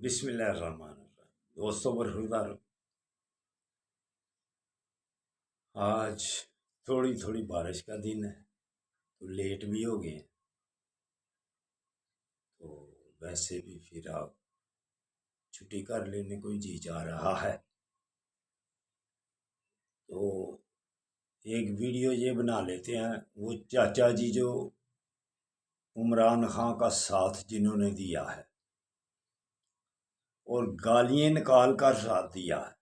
بسم اللہ الرحمن الرحیم دوستوں برخوردار، آج تھوڑی تھوڑی بارش کا دن ہے تو لیٹ بھی ہو گئے ہیں، تو ویسے بھی پھر آپ چھٹی کر لینے کو جی جا رہا ہے، تو ایک ویڈیو یہ بنا لیتے ہیں۔ وہ چاچا جی جو عمران خان کا ساتھ جنہوں نے دیا ہے اور گالیاں نکال کر ساتھ دیا ہے،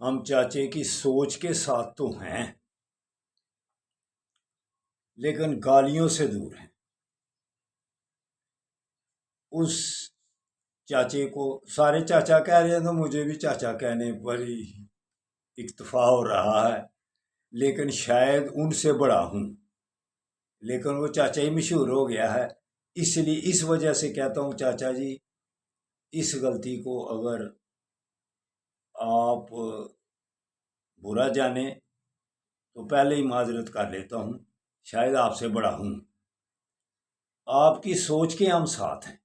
ہم چاچے کی سوچ کے ساتھ تو ہیں لیکن گالیوں سے دور ہیں۔ اس چاچے کو سارے چاچا کہہ رہے ہیں تو مجھے بھی چاچا کہنے پر ہی اکتفا ہو رہا ہے، لیکن شاید ان سے بڑا ہوں، لیکن وہ چاچا ہی مشہور ہو گیا ہے، اس لیے اس وجہ سے کہتا ہوں چاچا جی اس غلطی کو اگر آپ برا جانے تو پہلے ہی معذرت کر لیتا ہوں، شاید آپ سے بڑا ہوں، آپ کی سوچ کے ہم ساتھ ہیں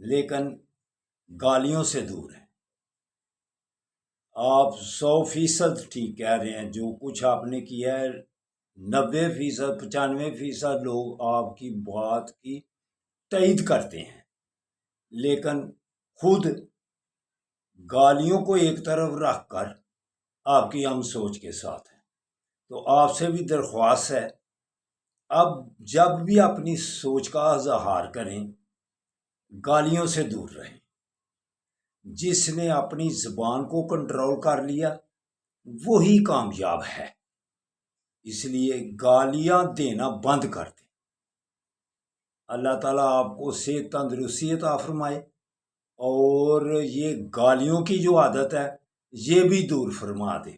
لیکن گالیوں سے دور ہیں۔ آپ 100% ٹھیک کہہ رہے ہیں، جو کچھ آپ نے کیا ہے 90% 95% لوگ آپ کی بات کی تائید کرتے ہیں، لیکن خود گالیوں کو ایک طرف رکھ کر آپ کی ہم سوچ کے ساتھ ہیں۔ تو آپ سے بھی درخواست ہے، اب جب بھی اپنی سوچ کا اظہار کریں گالیوں سے دور رہیں۔ جس نے اپنی زبان کو کنٹرول کر لیا وہی کامیاب ہے، اس لیے گالیاں دینا بند کر دیں۔ اللہ تعالیٰ آپ کو صحت تندرستی عطا فرمائے اور یہ گالیوں کی جو عادت ہے یہ بھی دور فرما دے،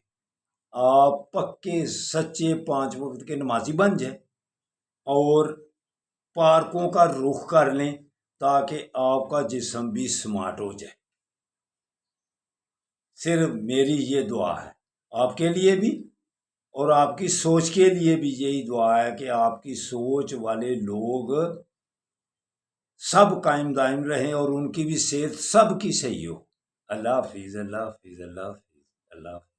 آپ پکے سچے 5 وقت کے نمازی بن جائیں اور پارکوں کا رخ کر لیں تاکہ آپ کا جسم بھی سمارٹ ہو جائے۔ صرف میری یہ دعا ہے آپ کے لیے بھی اور آپ کی سوچ کے لیے بھی، یہی دعا ہے کہ آپ کی سوچ والے لوگ سب قائم دائم رہیں اور ان کی بھی صحت سب کی صحیح ہو۔ اللہ حافظ، اللہ حافظ، اللہ حافظ، اللہ حافظ۔